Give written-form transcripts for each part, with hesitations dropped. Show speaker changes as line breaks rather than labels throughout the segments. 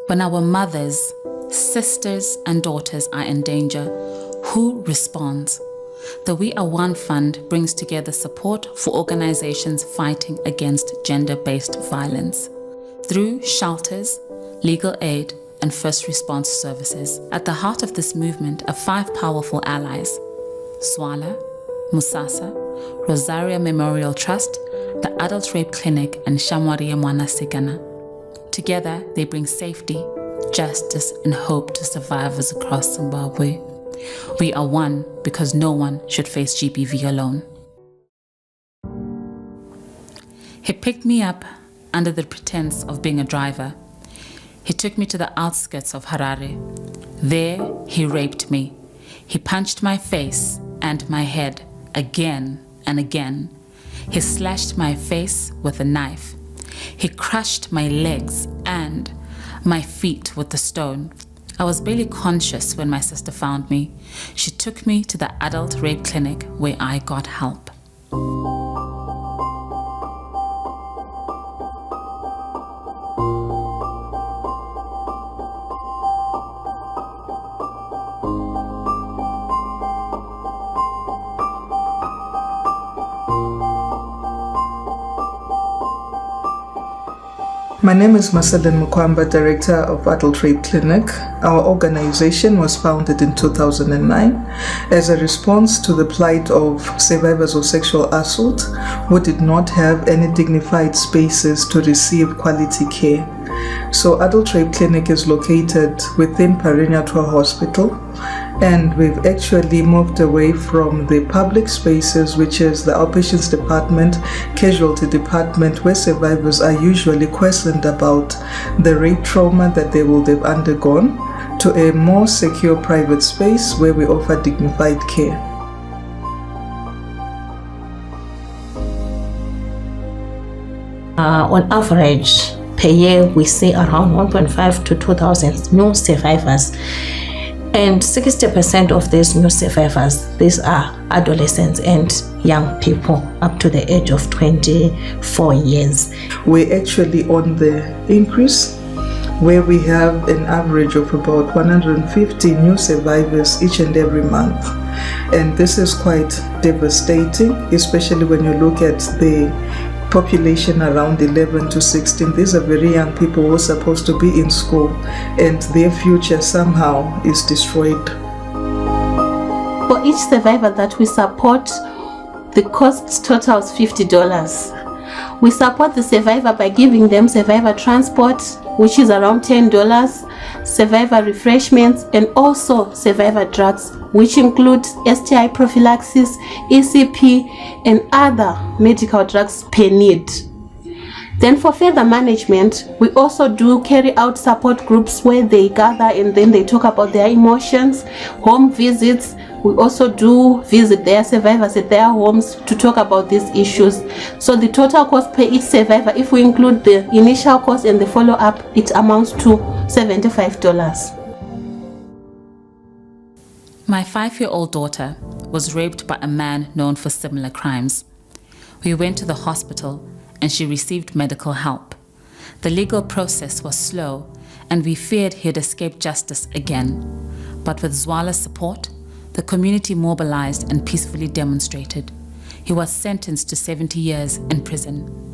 When our mothers, sisters, and daughters are in danger, who responds? The We Are One Fund brings together support for organizations fighting against gender-based violence through shelters, legal aid, and first response services. At the heart of this movement are 5 powerful allies: Zwala, Musasa, Rosaria Memorial Trust, the Adult Rape Clinic, and Shamwaria Mwana Sigana. Together, they bring safety, justice, and hope to survivors across Zimbabwe. We are one because no one should face GBV alone. He picked me up under the pretense of being a driver. He took me to the outskirts of Harare. There, he raped me. He punched my face and my head again and again. He slashed my face with a knife. He crushed my legs and my feet with the stone. I was barely conscious when my sister found me. She took me to the adult rape clinic where I got help.
My name is Maseline Mukwamba, Director of Adult Rape Clinic. Our organization was founded in 2009 as a response to the plight of survivors of sexual assault who did not have any dignified spaces to receive quality care. So Adult Rape Clinic is located within Parinyatua Hospital, and we've actually moved away from the public spaces, which is the outpatients department, casualty department, where survivors are usually questioned about the rape trauma that they will have undergone, to a more secure private space where we offer dignified care.
On average, per year, we see around 1.5 to 2,000 new survivors. And 60% of these new survivors, these are adolescents and young people up to the age of 24 years.
We're actually on the increase, where we have an average of about 150 new survivors each and every month. And this is quite devastating, especially when you look at the population around 11 to 16. These are very young people who are supposed to be in school, and their future somehow is destroyed.
For each survivor that we support, the cost totals $50. We support the survivor by giving them survivor transport, which is around $10, survivor refreshments, and also survivor drugs, which include STI prophylaxis, ECP, and other medical drugs per need. Then for further management, we also do carry out support groups where they gather and then they talk about their emotions, home visits. We also do visit their survivors at their homes to talk about these issues. So the total cost per each survivor, if we include the initial cost and the follow-up, it amounts to $75.
My 5-year-old daughter was raped by a man known for similar crimes. We went to the hospital and she received medical help. The legal process was slow and we feared he'd escape justice again. But with Zwala's support, the community mobilized and peacefully demonstrated. He was sentenced to 70 years in prison.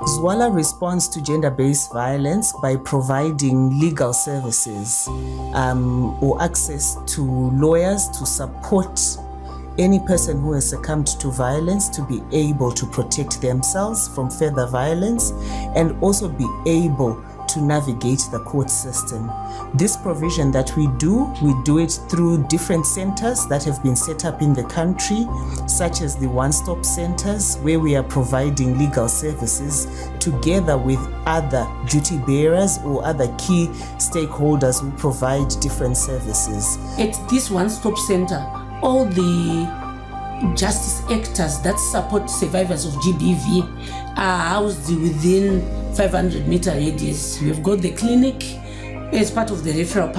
Zwala responds to gender-based violence by providing legal services or access to lawyers to support any person who has succumbed to violence to be able to protect themselves from further violence and also be able to navigate the court system. This provision that we do it through different centers that have been set up in the country, such as the one-stop centers, where we are providing legal services together with other duty bearers or other key stakeholders who provide different services.
At this one-stop center, all the justice actors that support survivors of GBV are housed within 500-meter radius. We've got the clinic as part of the referral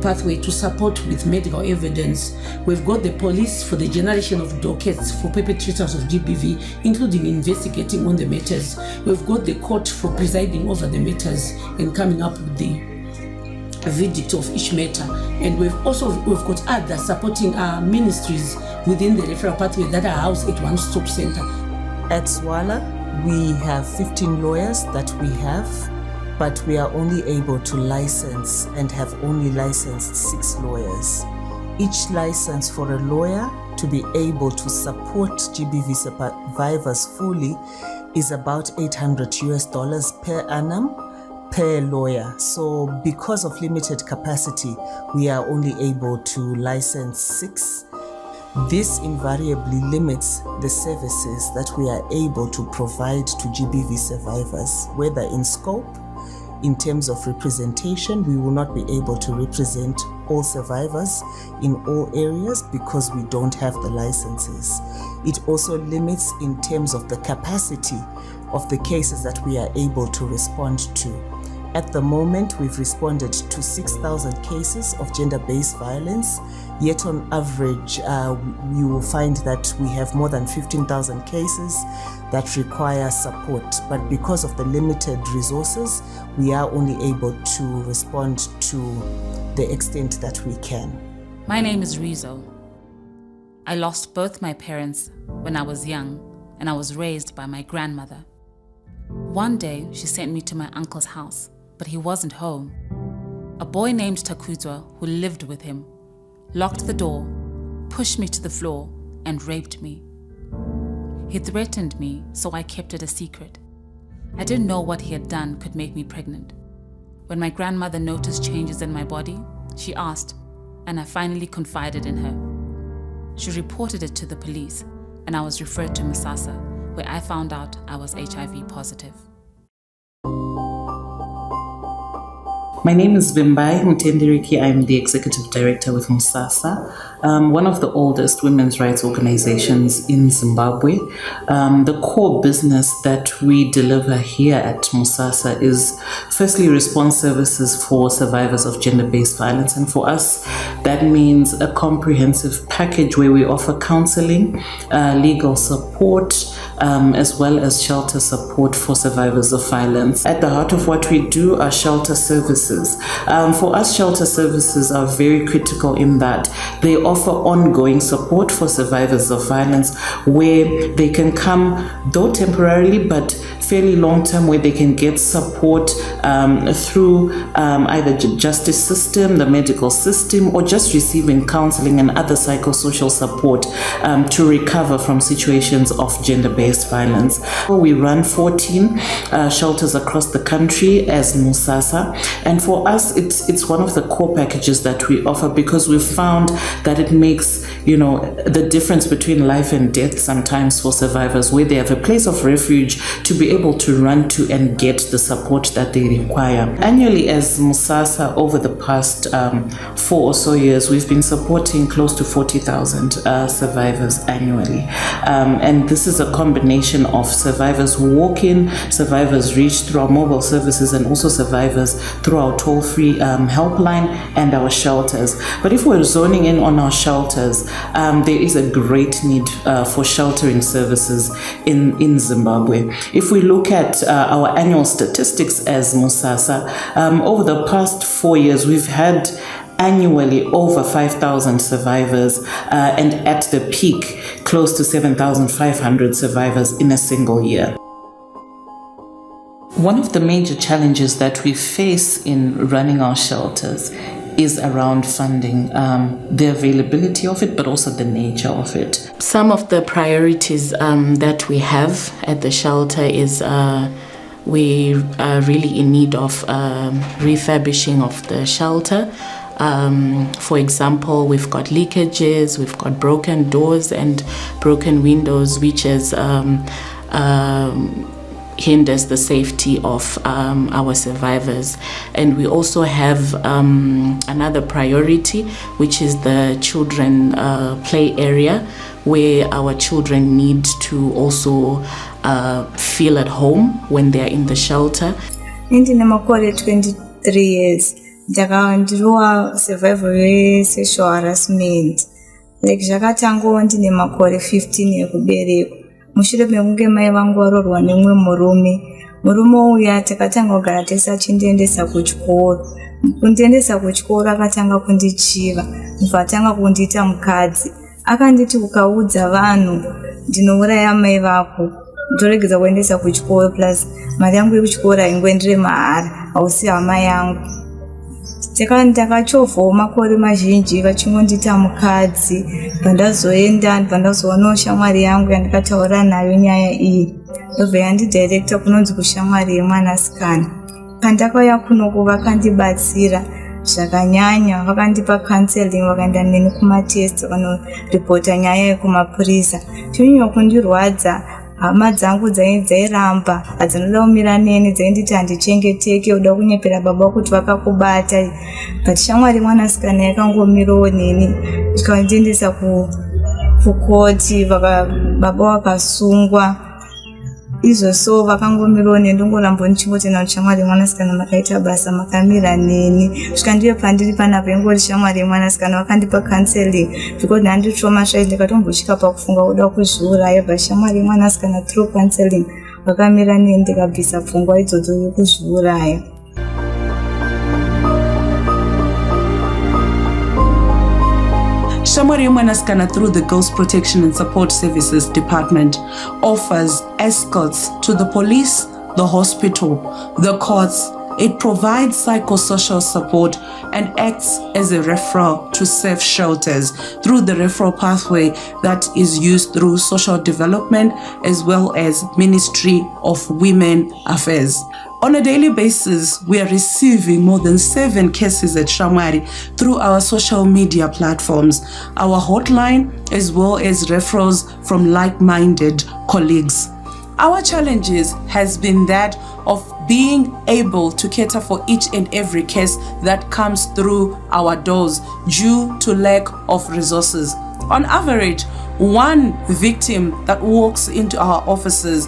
pathway to support with medical evidence. We've got the police for the generation of dockets for perpetrators of GBV, including investigating on the matters. We've got the court for presiding over the matters and coming up with the verdict of each matter. And we've got others supporting our ministries within the referral pathway that are housed at one stop center.
At Swala, we have 15 lawyers that we have, but we are only able to license and have only licensed 6 lawyers. Each license for a lawyer to be able to support GBV survivors fully is about $800 per annum per lawyer. So because of limited capacity, we are only able to license 6. This invariably limits the services that we are able to provide to GBV survivors, whether in scope, in terms of representation. We will not be able to represent all survivors in all areas because we don't have the licenses. It also limits in terms of the capacity of the cases that we are able to respond to. At the moment, we've responded to 6,000 cases of gender-based violence, yet on average, you will find that we have more than 15,000 cases that require support. But because of the limited resources, we are only able to respond to the extent that we can.
My name is Rizo. I lost both my parents when I was young, and I was raised by my grandmother. One day, she sent me to my uncle's house, but he wasn't home. A boy named Takuzwa, who lived with him, locked the door, pushed me to the floor, and raped me. He threatened me, so I kept it a secret. I didn't know what he had done could make me pregnant. When my grandmother noticed changes in my body, she asked, and I finally confided in her. She reported it to the police, and I was referred to Musasa, where I found out I was HIV positive.
My name is Vimbai Mtendiriki. I'm the Executive Director with Musasa, one of the oldest women's rights organizations in Zimbabwe. The core business that we deliver here at Musasa is firstly response services for survivors of gender-based violence. And for us, that means a comprehensive package where we offer counseling, legal support, as well as shelter support for survivors of violence. At the heart of what we do are shelter services. For us, shelter services are very critical in that they offer ongoing support for survivors of violence, where they can come, though temporarily, but fairly long-term, where they can get support through either the justice system, the medical system, or just receiving counseling and other psychosocial support to recover from situations of gender-based violence. We run 14 shelters across the country as Musasa, and for us, it's one of the core packages that we offer because we've found that it makes, the difference between life and death sometimes for survivors, where they have a place of refuge to be able to run to and get the support that they require. Annually, as Musasa, over the past 4 or so years, we've been supporting close to 40,000 survivors annually. And this is a combination of survivors who walk in, survivors reached through our mobile services, and also survivors through our toll-free helpline and our shelters. But if we're zoning in on our shelters, there is a great need for sheltering services in Zimbabwe. If we look at our annual statistics as Musasa, over the past 4 years, we've had annually over 5,000 survivors, and at the peak, close to 7,500 survivors in a single year. One of the major challenges that we face in running our shelters is around funding, the availability of it, but also the nature of it.
Some of the priorities that we have at the shelter is we are really in need of refurbishing of the shelter. For example, we've got leakages, we've got broken doors and broken windows, which is hinders the safety of our survivors. And we also have another priority, which is the children play area, where our children need to also feel at home when they are in the shelter.
Ndine makore 23 years. Ndakawandirwa survival sexual harassment. Like zvakatangowo ndine makore 15 ekuberekwa. Mushure mekunge mai vangu varorwa nemumwe murume uya takatanga kugara tese achindiendesa kuchikoro. Kundiendesa kuchikoro akatanga kundichiva, akatanga kundiita mukadzi. Akanditi ukaudza vanhu ndinouraya mai vako ndoregedza kuendesa kuchikoro, plus mari yangu yekuchikoro haingoendere mahara, hausi hama yangu. Ndakachovhawo makore mazhinji vachingondiita mukadzi. Pandazoenda pandazowanawo shamwari yangu yandikataura nayo nyaya iyi, ndobva yandidirecta kunonzi kushamwari yemwanasikana. Pandakauya kunoku vakandibatsira zvakanyanya, vakandipa counseling, vakaenda neni kumatest vanoripota nyaya yekumapurisa. Chinyanya kundirwadza, hama dzangu dzairamba, hadzinoda kumira neni, dzainditi handichengeteke, uda kunyepera baba kuti vakakubata. But shamwari mwanasikana yakangomirawo neni, ikandiendesa kukoti, baba vakasungwa. Izvo vakangomirawo neni, ndongoramba ndichingoti nawo shamwari mwanasikana makaita basa, makamira neni. Zvikandive pandiri panapa ingori shamwari mwanasikana vakandipa counseling, because ndanditrauma zvaizvo ndikatombosvika pakufunga kuda kuzviuraya, but shamwari mwanasikana through counseling vakamira neni ndikabvisa pfungwa idzodzo yekuzviuraya.
Shamwari Mwanasikana, through the Girls Protection and Support Services Department, offers escorts to the police, the hospital, the courts. It provides psychosocial support and acts as a referral to safe shelters through the referral pathway that is used through social development as well as Ministry of Women Affairs. On a daily basis, we are receiving more than 7 cases at Shamwari through our social media platforms, our hotline, as well as referrals from like-minded colleagues. Our challenges has been that of being able to cater for each and every case that comes through our doors due to lack of resources. On average, one victim that walks into our offices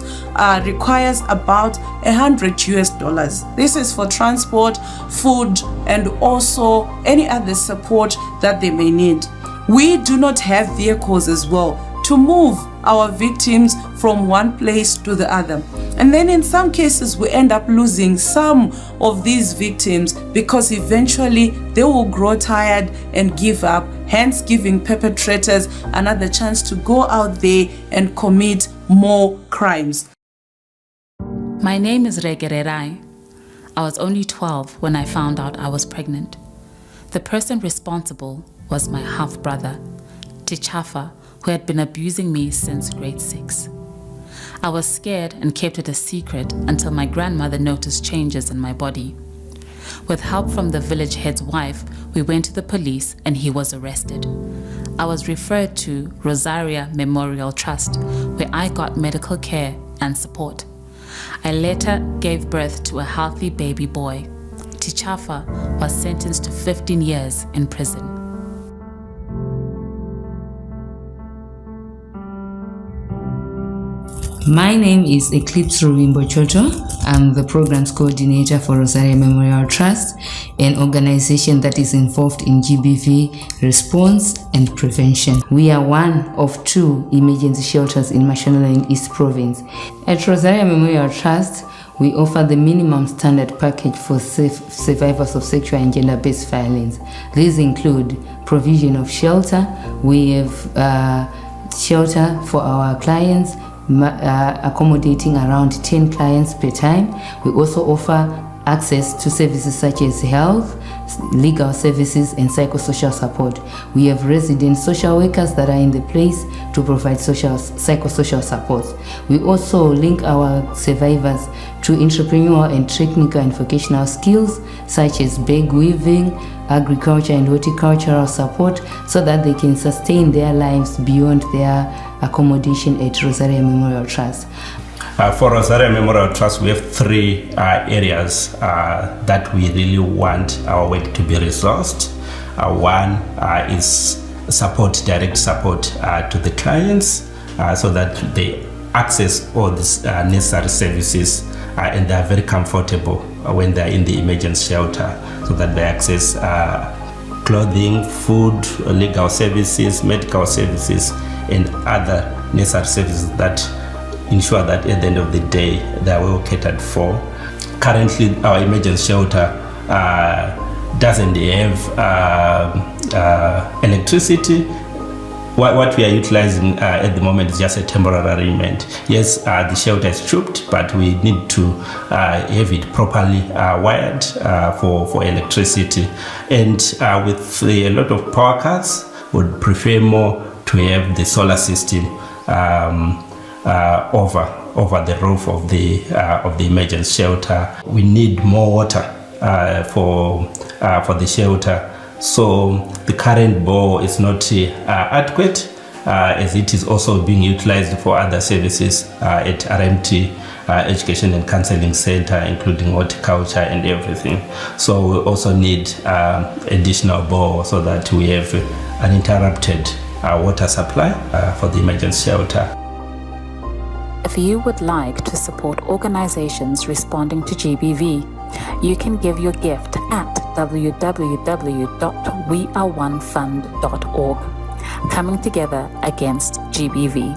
requires about $100. This is for transport, food, and also any other support that they may need. We do not have vehicles as well to move our victims from one place to the other. And then in some cases, we end up losing some of these victims because eventually they will grow tired and give up, hence giving perpetrators another chance to go out there and commit more crimes.
My name is Regererai. I was only 12 when I found out I was pregnant. The person responsible was my half-brother, Tichafa, who had been abusing me since grade 6. I was scared and kept it a secret until my grandmother noticed changes in my body. With help from the village head's wife, we went to the police and he was arrested. I was referred to Rosaria Memorial Trust, where I got medical care and support. I later gave birth to a healthy baby boy. Tichafa was sentenced to 15 years in prison.
My name is Eclipse Rubimbo Chocho. I'm the Programs Coordinator for Rosaria Memorial Trust, an organization that is involved in GBV response and prevention. We are one of 2 emergency shelters in Mashonaland East Province. At Rosaria Memorial Trust, we offer the minimum standard package for survivors of sexual and gender-based violence. These include provision of shelter. We have shelter for our clients, accommodating around 10 clients per time. We also offer access to services such as health, legal services, and psychosocial support. We have resident social workers that are in the place to provide psychosocial support. We also link our survivors to entrepreneurial and technical and vocational skills such as bag weaving, agriculture and horticultural support, so that they can sustain their lives beyond their accommodation at Rosaria Memorial Trust.
For Rosaria Memorial Trust, we have three areas that we really want our work to be resourced. One is direct support to the clients, so that they access all these necessary services and they are very comfortable when they are in the emergency shelter, so that they access clothing, food, legal services, medical services, and other necessary services that ensure that at the end of the day they are well catered for. Currently, our emergency shelter doesn't have electricity. What we are utilizing at the moment is just a temporary arrangement. Yes, the shelter is stripped, but we need to have it properly wired for electricity. And with a lot of power cuts, would prefer more to have the solar system over the roof of the emergency shelter. We need more water for the shelter. So the current bore is not adequate, as it is also being utilized for other services at RMT Education and Counseling Center, including horticulture and everything. So we also need additional bore so that we have uninterrupted water supply for the emergency shelter.
If you would like to support organizations responding to GBV, you can give your gift at www.weareonefund.org. Coming together against GBV.